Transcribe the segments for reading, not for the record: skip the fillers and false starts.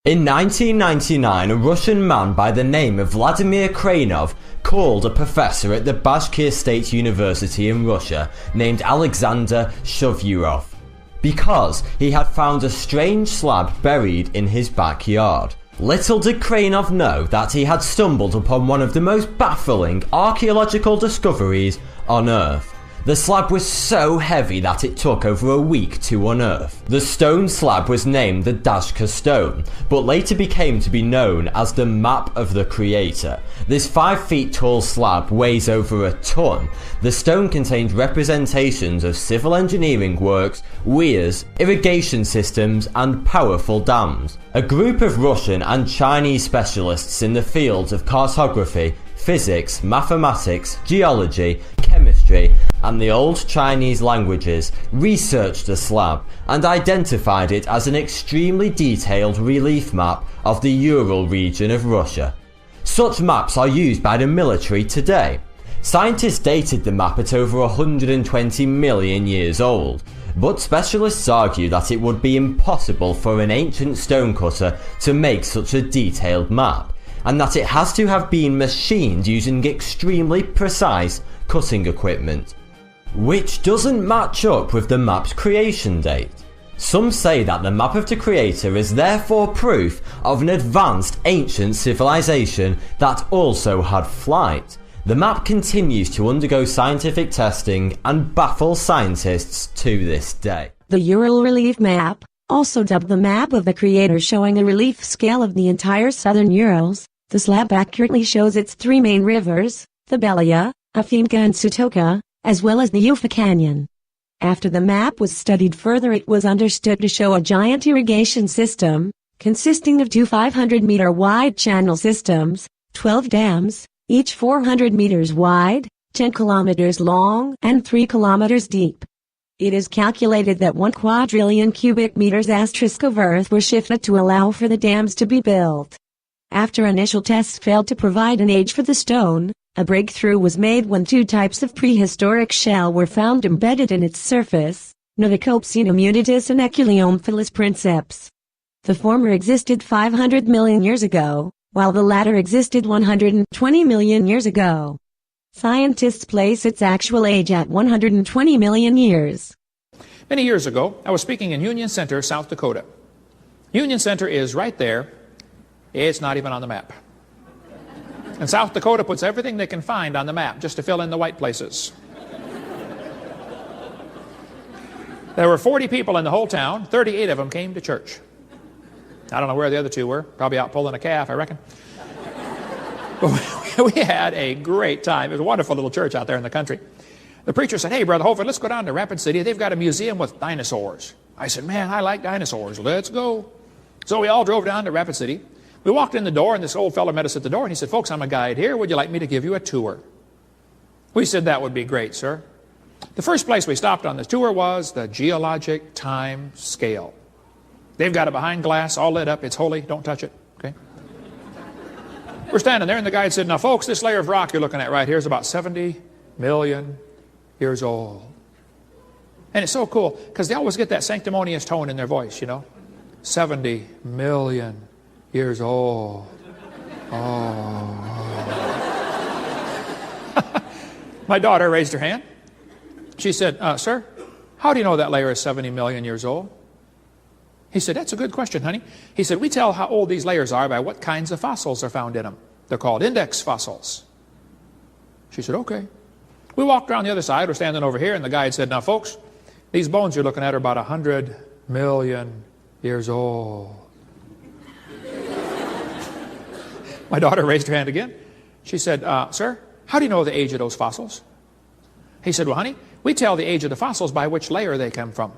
In 1999, a Russian man by the name of Vladimir Kranov called a professor at the Bashkir State University in Russia named Alexander Shuvyurov because he had found a strange slab buried in his backyard. Little did Kranov know that he had stumbled upon one of the most baffling archaeological discoveries on Earth. The slab was so heavy that it took over a week to unearth. The stone slab was named the Dashka Stone, but later became to be known as the Map of the Creator. This 5 feet tall slab weighs over a ton. The stone contained representations of civil engineering works, weirs, irrigation systems, and powerful dams. A group of Russian and Chinese specialists in the fields of cartography, physics, mathematics, geology, chemistry, and the old Chinese languages researched the slab and identified it as an extremely detailed relief map of the Ural region of Russia. Such maps are used by the military today. Scientists dated the map at over 120 million years old, but specialists argue that it would be impossible for an ancient stonecutter to make such a detailed map, and that it has to have been machined using extremely precise cutting equipment, which doesn't match up with the map's creation date. Some say that the Map of the Creator is therefore proof of an advanced ancient civilization that also had flight. The map continues to undergo scientific testing and baffle scientists to this day. The Ural Relief Map, also dubbed the Map of the Creator, showing a relief scale of the entire southern Urals, the slab accurately shows its 3 main rivers, the Belia, Afimka and Sutoka, as well as the Ufa Canyon. After the map was studied further, it was understood to show a giant irrigation system, consisting of 2 500-meter wide channel systems, 12 dams, each 400 meters wide, 10 kilometers long, and 3 kilometers deep. It is calculated that 1 quadrillion cubic meters of earth were shifted to allow for the dams to be built. After initial tests failed to provide an age for the stone, a breakthrough was made when 2 types of prehistoric shell were found embedded in its surface, Novicopsinum unitus and Eculeomphalus princeps. The former existed 500 million years ago, while the latter existed 120 million years ago. Scientists place its actual age at 120 million years. Many years ago, I was speaking in Union Center, South Dakota. Union Center is right there. It's not even on the map. And South Dakota puts everything they can find on the map just to fill in the white places. There were 40 people in the whole town. 38 of them came to church. I don't know where the other 2 were. Probably out pulling a calf, I reckon. But we had a great time. It was a wonderful little church out there in the country. The preacher said, "Hey, Brother Holford, let's go down to Rapid City. They've got a museum with dinosaurs." I said, "Man, I like dinosaurs. Let's go." So we all drove down to Rapid City. We walked in the door, and this old fellow met us at the door, and he said, "Folks, I'm a guide here. Would you like me to give you a tour?" We said, "That would be great, sir." The first place we stopped on this tour was the geologic time scale. They've got it behind glass, all lit up. It's holy. Don't touch it. Okay? We're standing there, and the guide said, "Now, folks, this layer of rock you're looking at right here is about 70 million years old." And it's so cool, because they always get that sanctimonious tone in their voice, you know. 70 million years old. Oh. My daughter raised her hand. She said, "Sir, how do you know that layer is 70 million years old?" He said, "That's a good question, honey." He said, "We tell how old these layers are by what kinds of fossils are found in them. They're called index fossils." She said, "Okay." We walked around the other side. We're standing over here, and the guide said, "Now, folks, these bones you're looking at are about 100 million years old." My daughter raised her hand again. She said, "Sir, how do you know the age of those fossils?" He said, "Well, honey, we tell the age of the fossils by which layer they come from."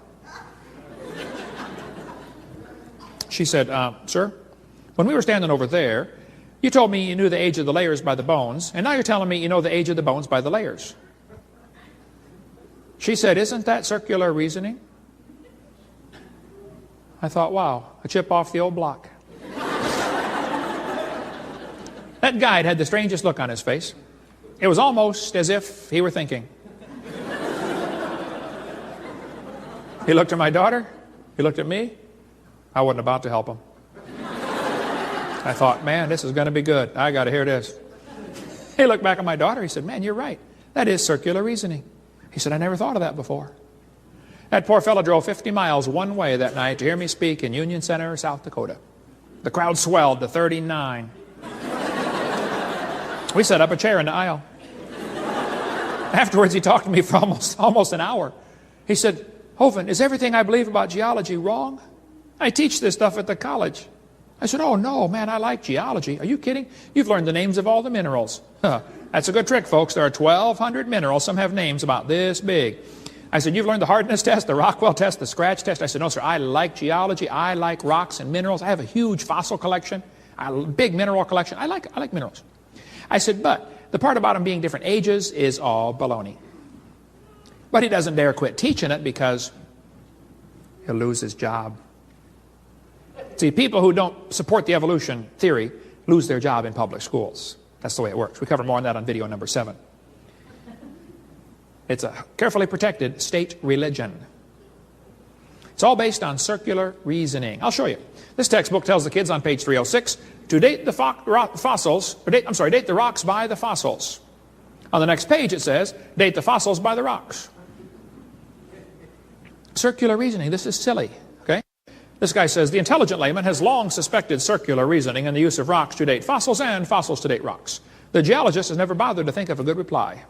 She said, "Sir, when we were standing over there, you told me you knew the age of the layers by the bones, and now you're telling me you know the age of the bones by the layers." She said, "Isn't that circular reasoning?" I thought, wow, a chip off the old block. That guide had the strangest look on his face. It was almost as if he were thinking. He looked at my daughter. He looked at me. I wasn't about to help him. I thought, man, this is going to be good. I got to hear this. He looked back at my daughter. He said, man, you're right. That is circular reasoning. He said, I never thought of that before. That poor fellow drove 50 miles one way that night to hear me speak in Union Center, South Dakota. The crowd swelled to 39. We set up a chair in the aisle. Afterwards, he talked to me for almost an hour. He said, Hovind, is everything I believe about geology wrong? I teach this stuff at the college. I said, oh, no, man, I like geology. Are you kidding? You've learned the names of all the minerals. That's a good trick, folks. There are 1,200 minerals. Some have names about this big. I said, you've learned the hardness test, the Rockwell test, the scratch test. I said, no, sir, I like geology. I like rocks and minerals. I have a huge fossil collection, a big mineral collection. I like minerals. I said, but the part about them being different ages is all baloney. But he doesn't dare quit teaching it because he'll lose his job. See, people who don't support the evolution theory lose their job in public schools. That's the way it works. We cover more on that on video number 7. It's a carefully protected state religion. It's all based on circular reasoning. I'll show you. This textbook tells the kids on page 306 to date the date the rocks by the fossils. On the next page it says, date the fossils by the rocks. Circular reasoning. This is silly. Okay? This guy says, the intelligent layman has long suspected circular reasoning in the use of rocks to date fossils and fossils to date rocks. The geologist has never bothered to think of a good reply.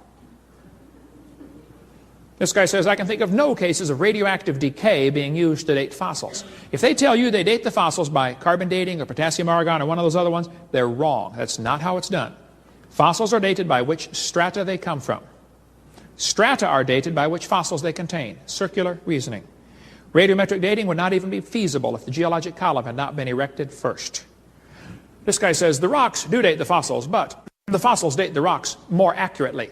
This guy says, I can think of no cases of radioactive decay being used to date fossils. If they tell you they date the fossils by carbon dating or potassium argon or one of those other ones, they're wrong. That's not how it's done. Fossils are dated by which strata they come from. Strata are dated by which fossils they contain. Circular reasoning. Radiometric dating would not even be feasible if the geologic column had not been erected first. This guy says, the rocks do date the fossils, but the fossils date the rocks more accurately.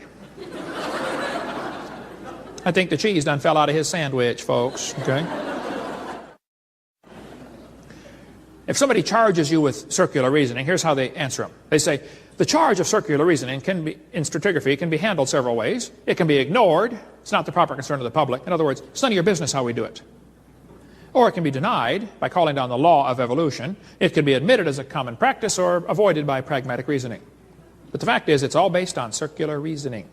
I think the cheese done fell out of his sandwich, folks. Okay? If somebody charges you with circular reasoning, here's how they answer them. They say, the charge of circular reasoning in stratigraphy can be handled several ways. It can be ignored. It's not the proper concern of the public. In other words, it's none of your business how we do it. Or it can be denied by calling down the law of evolution. It can be admitted as a common practice or avoided by pragmatic reasoning. But the fact is, it's all based on circular reasoning.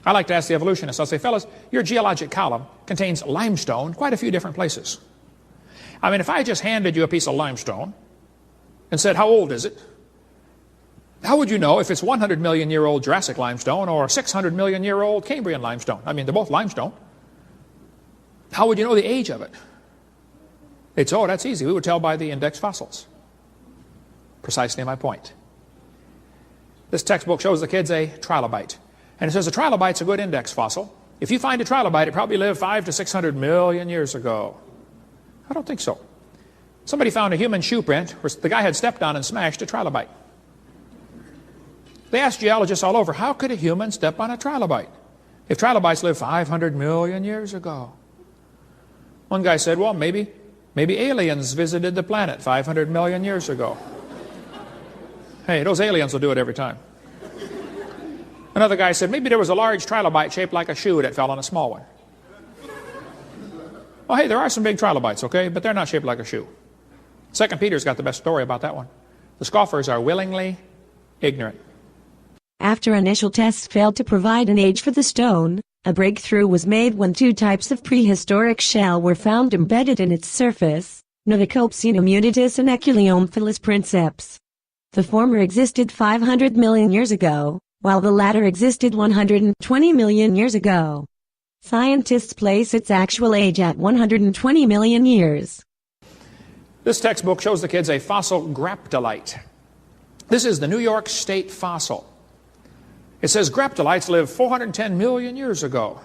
I like to ask the evolutionists, I'll say, fellas, your geologic column contains limestone quite a few different places. I mean, if I just handed you a piece of limestone and said, how old is it? How would you know if it's 100 million year old Jurassic limestone or 600 million year old Cambrian limestone? I mean, they're both limestone. How would you know the age of it? They'd say, oh, that's easy. We would tell by the index fossils. Precisely my point. This textbook shows the kids a trilobite. And it says a trilobite's a good index fossil. If you find a trilobite, it probably lived 500 to 600 million years ago. I don't think so. Somebody found a human shoe print where the guy had stepped on and smashed a trilobite. They asked geologists all over, how could a human step on a trilobite if trilobites lived 500 million years ago? One guy said, well, maybe aliens visited the planet 500 million years ago. Hey, those aliens will do it every time. Another guy said, maybe there was a large trilobite shaped like a shoe that fell on a small one. Well, hey, there are some big trilobites, okay, but they're not shaped like a shoe. 2 Peter's got the best story about that one. The scoffers are willingly ignorant. After initial tests failed to provide an age for the stone, a breakthrough was made when 2 types of prehistoric shell were found embedded in its surface, Novicopsinum unitus and Eculeomphalus princeps. The former existed 500 million years ago, while the latter existed 120 million years ago. Scientists place its actual age at 120 million years. This textbook shows the kids a fossil graptolite. This is the New York State fossil. It says graptolites lived 410 million years ago.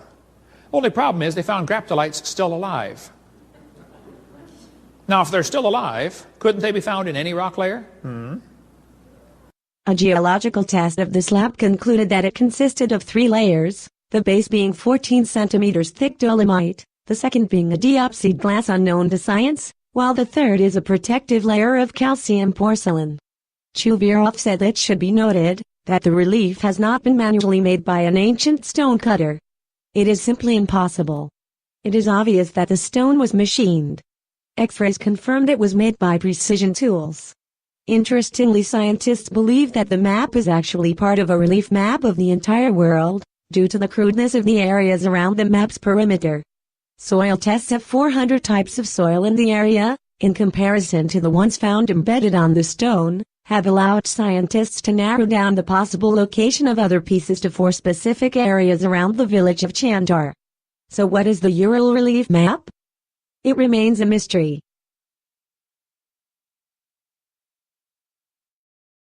Only problem is they found graptolites still alive. Now, if they're still alive, couldn't they be found in any rock layer? A geological test of the slab concluded that it consisted of 3 layers, the base being 14 centimeters thick dolomite, the second being a diopside glass unknown to science, while the third is a protective layer of calcium porcelain. Chuvyarov said it should be noted that the relief has not been manually made by an ancient stone cutter. It is simply impossible. It is obvious that the stone was machined. X-rays confirmed it was made by precision tools. Interestingly, scientists believe that the map is actually part of a relief map of the entire world, due to the crudeness of the areas around the map's perimeter. Soil tests have 400 types of soil in the area, in comparison to the ones found embedded on the stone, have allowed scientists to narrow down the possible location of other pieces to 4 specific areas around the village of Chandar. So what is the Ural relief map? It remains a mystery.